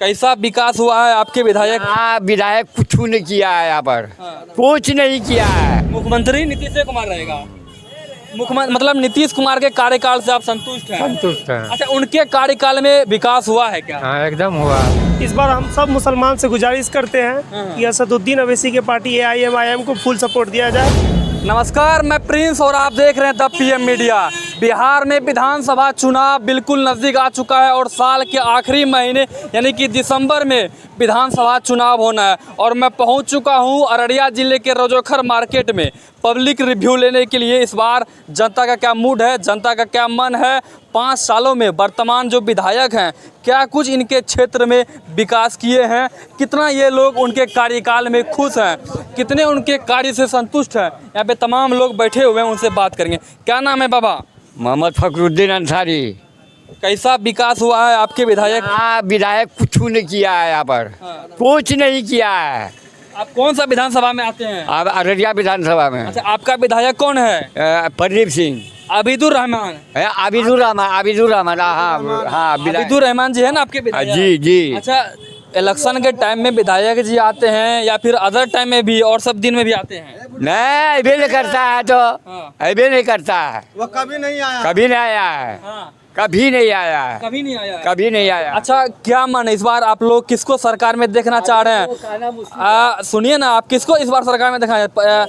कैसा विकास हुआ है आपके विधायक? हाँ, विधायक कुछ नहीं किया है यहाँ पर। कुछ नहीं किया है। मुख्यमंत्री नीतीश कुमार रहेगा। मुख्यमंत्री मतलब नीतीश कुमार के कार्यकाल से आप संतुष्ट हैं? संतुष्ट है। अच्छा, उनके कार्यकाल में विकास हुआ है क्या? हाँ, एकदम हुआ। इस बार हम सब मुसलमान से गुजारिश करते हैं कि असदुद्दीन अवैसी के पार्टी AIM को फुल सपोर्ट दिया जाए। नमस्कार, मैं प्रिंस और आप देख रहे हैं द PM मीडिया। बिहार में विधानसभा चुनाव बिल्कुल नज़दीक आ चुका है और साल के आखिरी महीने यानी कि दिसंबर में विधानसभा चुनाव होना है और मैं पहुंच चुका हूं अररिया ज़िले के रोजोखर मार्केट में पब्लिक रिव्यू लेने के लिए। इस बार जनता का क्या मूड है, जनता का क्या मन है, 5 सालों में वर्तमान जो विधायक हैं क्या कुछ इनके क्षेत्र में विकास किए हैं, कितना ये लोग उनके कार्यकाल में खुश हैं, कितने उनके कार्य से संतुष्ट हैं। यहाँ पे तमाम लोग बैठे हुए हैं, उनसे बात करेंगे। क्या नाम है बाबा? मोहम्मद फखरुद्दीन अंसारी। कैसा विकास हुआ है आपके विधायक? हाँ, विधायक कुछ नहीं किया है यहाँ पर। कुछ नहीं किया है। आप कौन सा विधानसभा में आते हैं? अब अररिया विधानसभा में। अच्छा, आपका विधायक कौन है? प्रदीप सिंह। आबिदुर रहमान। आबिदुर रहमान। हाँ हाँ, आबिदुर रहमान जी है ना आपके विधायक? जी जी। अच्छा, इलेक्शन के टाइम में विधायक जी आते हैं या फिर अदर टाइम में भी और सब दिन में भी आते हैं? नहीं, अभी नहीं करता है तो अभी नहीं करता है। वो कभी नहीं आया। कभी नहीं आया है। हाँ, कभी नहीं आया है। कभी नहीं आया। कभी नहीं आया। अच्छा, क्या मन है इस बार आप लोग किसको सरकार में देखना चाह रहे हैं? सुनिए ना, आप किसको इस बार सरकार में देखना?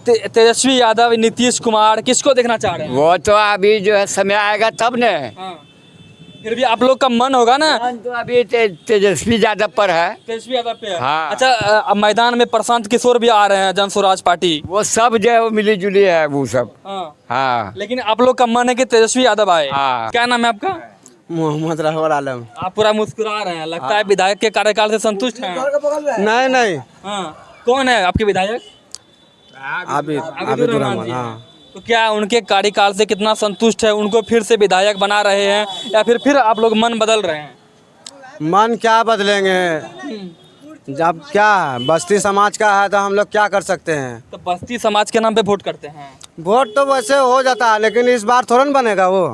तेजस्वी यादव, नीतीश कुमार, किसको देखना चाह रहे हैं? वो तो अभी जो है समय आएगा तब ने। फिर भी आप लोग का मन होगा ना? तो अभी तेजस्वी यादव पर है। तेजस्वी यादव पे है। हाँ। अच्छा, अब मैदान में प्रशांत किशोर भी आ रहे हैं, जन स्वराज पार्टी। वो सब जो है वो मिली जुली है वो सब। हाँ। लेकिन आप लोग का मन है कि तेजस्वी यादव आए। हाँ। क्या नाम है आपका? मोहम्मद रहमान आलम। आप पूरा मुस्कुरा रहे हैं, लगता है विधायक के कार्यकाल से संतुष्ट हैं। नहीं। कौन है आपके विधायक? आबिदुर रहमान। हाँ। तो क्या उनके कार्यकाल से कितना संतुष्ट है? उनको फिर से विधायक बना रहे हैं या फिर आप लोग मन बदल रहे हैं? मन क्या बदलेंगे, जब क्या बस्ती समाज का है तो हम लोग क्या कर सकते हैं। तो बस्ती समाज के नाम पे वोट करते हैं? वोट तो वैसे हो जाता है लेकिन इस बार थोड़ा न बनेगा वो।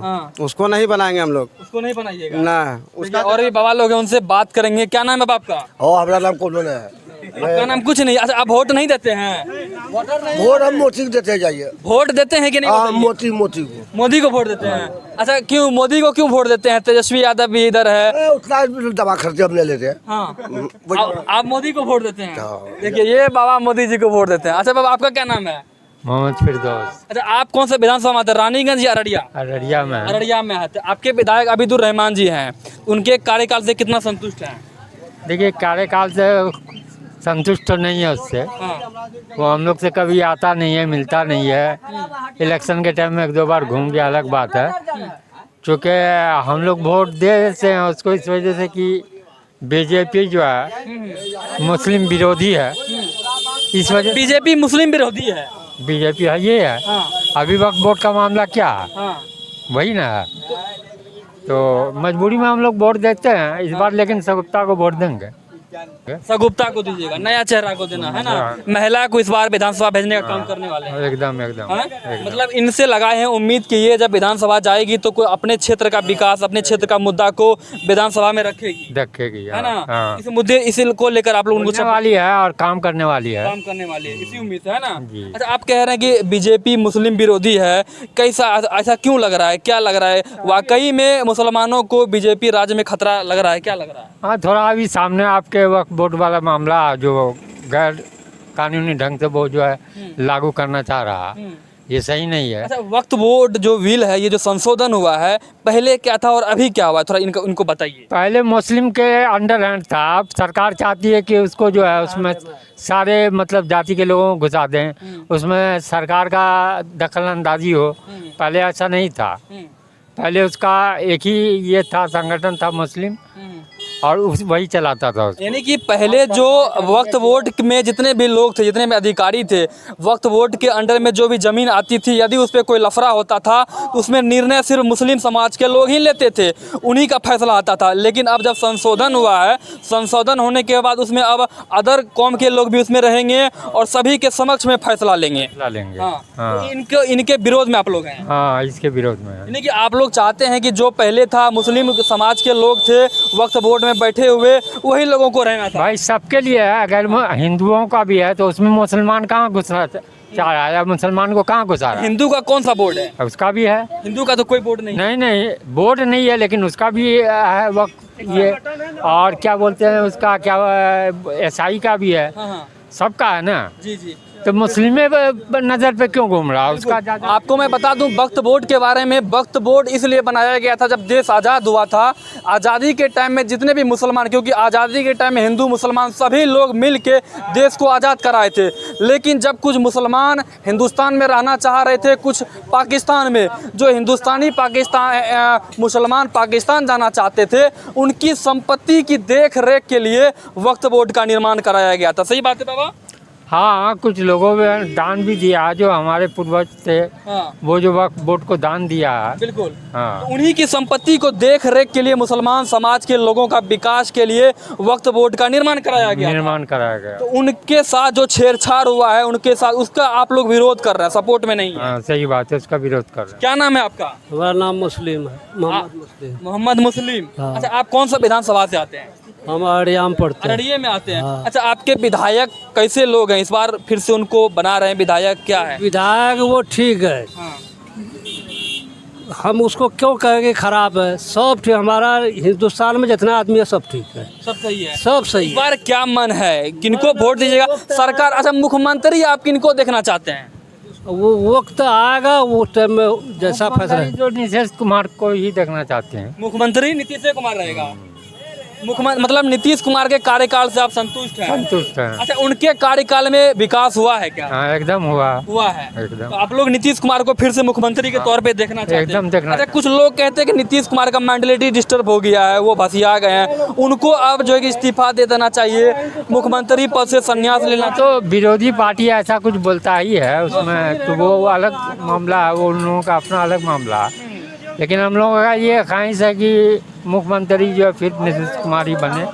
उसको नहीं बनाएंगे हम लोग। उसको नहीं बनाइएगा ना उसका। और भी बाबा लोग हैं, उनसे बात करेंगे। क्या नाम है बाप का? हमारा नाम कौन है? आपका नाम कुछ नहीं। अच्छा, आप वोट नहीं देते हैं? वोट हम मोदी को देते जाइए। वोट देते हैं कि नहीं? मोदी को। मोदी को वोट देते हैं। अच्छा, क्यों मोदी को क्यों वोट देते हैं? तेजस्वी यादव भी इधर है। उतना दवा खर्चे हम ले लेते हैं। हाँ, आप मोदी को वोट देते हैं। देखिए, ये बाबा मोदी जी को वोट देते हैं। अच्छा बाबा, आपका क्या नाम है? मोहम्मद फिरदौस। अच्छा, आप कौन सा विधानसभा में आते हैं? रानीगंज या अररिया? अररिया में। अररिया में आते। आपके विधायक आबिदुर रहमान जी हैं, उनके कार्यकाल से कितना संतुष्ट हैं? देखिए, कार्यकाल से संतुष्ट तो नहीं है उससे। वो हम लोग से कभी आता नहीं है, मिलता नहीं है। इलेक्शन के टाइम में 1-2 बार घूम गया, अलग बात है। चूँकि हम लोग वोट देते हैं उसको इस वजह से कि बीजेपी जो है मुस्लिम विरोधी है, इस वजह। बीजेपी मुस्लिम विरोधी है? बीजेपी है, ये है। अभी वक्त वोट का मामला क्या है, वही ना है। तो मजबूरी में हम लोग वोट देते हैं इस बार, लेकिन सगुप्ता को वोट देंगे। सगुप्ता को दीजिएगा, नया चेहरा को देना है ना। महिला को इस बार विधानसभा भेजने का काम करने वाले हैं। एकदम। मतलब इनसे लगाए हैं उम्मीद कि ये जब विधानसभा जाएगी तो कोई अपने क्षेत्र का विकास, अपने क्षेत्र का मुद्दा को विधानसभा में रखेगी, है ना। हाँ। इस मुद्दे इसी को लेकर आप लोग उनको वाली है और काम करने वाली है। इसी उम्मीद से, है ना। अच्छा, आप कह रहे हैं कि बीजेपी मुस्लिम विरोधी है, कैसा, ऐसा क्यों लग रहा है? क्या लग रहा है? वाकई में मुसलमानों को बीजेपी राज्य में खतरा लग रहा है? क्या लग रहा है? हाँ, थोड़ा अभी सामने आपके वक्त वोट वाला मामला जो गैर कानूनी ढंग से वो जो है लागू करना चाह रहा, ये सही नहीं है। अच्छा, वक्त वोट जो बिल है, ये जो संशोधन हुआ है, पहले क्या था और अभी क्या हुआ, थोड़ा इनको बताइए। पहले मुस्लिम के अंडर हैंड था, अब सरकार चाहती है कि उसको जो है उसमें सारे मतलब जाति के लोगों को घुसा दें, उसमें सरकार का दखल अंदाजी हो। पहले ऐसा नहीं था। पहले उसका एक ही ये था, संगठन था मुस्लिम, और वही चलाता था। यानी कि पहले जो वक्त वोट में जितने भी लोग थे, जितने भी अधिकारी थे, वक्त वोट के अंडर में जो भी ज़मीन आती थी, यदि उस पर कोई लफड़ा होता था तो उसमें निर्णय सिर्फ मुस्लिम समाज के लोग ही लेते थे, उन्हीं का फैसला आता था। लेकिन अब जब संशोधन हुआ है, संशोधन होने के बाद उसमें अब अदर कौम के लोग भी उसमें रहेंगे और सभी के समक्ष में फैसला लेंगे। हाँ। तो इनके विरोध में आप लोग हैं? हाँ, इसके विरोध में। यानी कि आप लोग चाहते हैं कि जो पहले था मुस्लिम समाज के लोग थे, वक्त वोट में बैठे हुए वही लोगों को रहना था। भाई सबके लिए है, अगर हिंदुओं का भी है तो उसमें मुसलमान कहाँ घुसना चाह रहा है, मुसलमान को कहाँ घुसा रहा हिंदू का कौन सा बोर्ड है? है? उसका भी है। हिंदू का तो कोई बोर्ड नहीं है। नहीं बोर्ड नहीं है, लेकिन उसका भी है वक्त ये, और क्या बोलते हैं उसका, क्या ईसाई का भी है, हाँ हाँ सबका है ना। जी जी। तो मुस्लिम नज़र पे क्यों घूम रहा है उसका ज़्यादा? आपको मैं बता दूं वक्फ बोर्ड के बारे में। वक्फ बोर्ड इसलिए बनाया गया था जब देश आज़ाद हुआ था। आज़ादी के टाइम में जितने भी मुसलमान, क्योंकि आज़ादी के टाइम में हिंदू मुसलमान सभी लोग मिल के देश को आज़ाद कराए थे, लेकिन जब कुछ मुसलमान हिंदुस्तान में रहना चाह रहे थे, कुछ पाकिस्तान में, जो हिंदुस्तानी मुसलमान पाकिस्तान जाना चाहते थे, उनकी संपत्ति की देख रेख के लिए वक्फ बोर्ड का निर्माण कराया गया था। सही बात है बाबा? हाँ, कुछ लोगों ने दान भी दिया, जो हमारे पूर्वज थे हाँ वो जो वक्त बोर्ड को दान दिया है। बिल्कुल। हाँ, तो उन्हीं की संपत्ति को देख रेख के लिए मुसलमान समाज के लोगों का विकास के लिए वक्फ बोर्ड का निर्माण कराया गया। निर्माण कराया गया। तो उनके साथ जो छेड़छाड़ हुआ है, उनके साथ उसका आप लोग विरोध कर रहे हैं, सपोर्ट में नहीं है। हाँ, सही बात है, उसका विरोध कर रहे हैं। क्या नाम है आपका? हमारा नाम मुस्लिम है, मोहम्मद मुस्लिम। मोहम्मद मुस्लिम। हाँ। अच्छा, आप कौन सा विधानसभा से आते हैं? हम अड़ियाम पढ़ते हैं। अररिया में आते हैं। हाँ। अच्छा, आपके विधायक कैसे लोग हैं? इस बार फिर से उनको बना रहे हैं विधायक, क्या है? विधायक वो ठीक है, हाँ। हम उसको क्यों कहेंगे खराब है? सब ठीक, हमारा हिंदुस्तान में जितना आदमी है सब ठीक है, सब सही है। सब सही इस है। बार क्या मन है, किनको वोट दीजिएगा? सरकार, अच्छा मुख्यमंत्री आप किनको देखना चाहते हैं? वो वक्त आएगा, वो टाइम में जैसा फैसला है। जो नीतीश कुमार को ही देखना चाहते हैं। मुख्यमंत्री नीतीश कुमार रहेगा। मुख्यमंत्री मतलब नीतीश कुमार के कार्यकाल से आप संतुष्ट हैं? संतुष्ट है। अच्छा, उनके कार्यकाल में विकास हुआ है क्या? हाँ, एकदम हुआ है। एकदम। तो आप लोग नीतीश कुमार को फिर से मुख्यमंत्री के तौर पे देखना चाहते हैं? एकदम देखना। अच्छा, कुछ लोग कहते हैं कि नीतीश कुमार का मेंटलिटी डिस्टर्ब हो गया है, वो भसिया गए हैं, उनको अब जो है कि इस्तीफा दे देना चाहिए, मुख्यमंत्री पद से संन्यास लेना। तो विरोधी पार्टी ऐसा कुछ बोलता ही है उसमें, तो वो अलग मामला है, वो उन लोगों का अपना अलग मामला है। लेकिन हम लोगों का ये ख्वाहिश है कि मुख्यमंत्री जो है फिर नीतीश कुमार ही बने।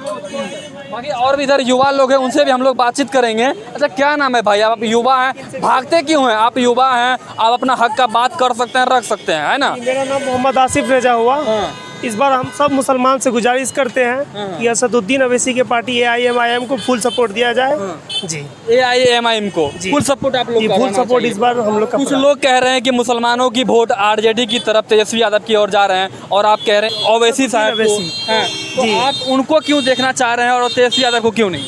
बाकी और भी इधर युवा लोग हैं, उनसे भी हम लोग बातचीत करेंगे। अच्छा, क्या नाम है भाई? आप युवा हैं, भागते क्यों हैं? आप युवा हैं, आप अपना हक का बात कर सकते हैं, रख सकते हैं, है ना? मेरा नाम मोहम्मद आसिफ रेजा हुआ। हाँ। इस बार हम सब मुसलमान से गुजारिश करते हैं कि असदुद्दीन अवैसी के पार्टी AIMIM को फुल सपोर्ट दिया जाए। जी, AIMIM को जी। फुल सपोर्ट आप लोग जी, का फुल रहना सपोर्ट चाहिए। इस बार हम लोग का कुछ पड़ा। लोग कह रहे हैं कि मुसलमानों की वोट RJD की तरफ तेजस्वी यादव की ओर जा रहे हैं, और आप कह रहे हैं ओवैसी साहब को। ओवैसी। हैं। तो जी। आप उनको क्यों देखना चाह रहे हैं और तेजस्वी यादव को क्यों नहीं?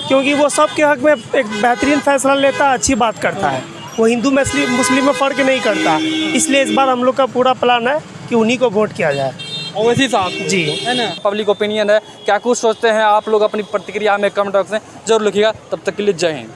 क्योंकि वो सबके हक में एक बेहतरीन फैसला लेता है, अच्छी बात करता है। वो हिंदू मुस्लिम में फ़र्क नहीं करता, इसलिए इस बार हम लोग का पूरा प्लान है कि उन्हीं को वोट किया जाए। ओवैसी साहब को। जी। है ना? पब्लिक ओपिनियन है, क्या कुछ सोचते हैं आप लोग? अपनी प्रतिक्रिया में कमेंट बॉक्स में जरूर लिखिएगा। तब तक के लिए जय हिंद।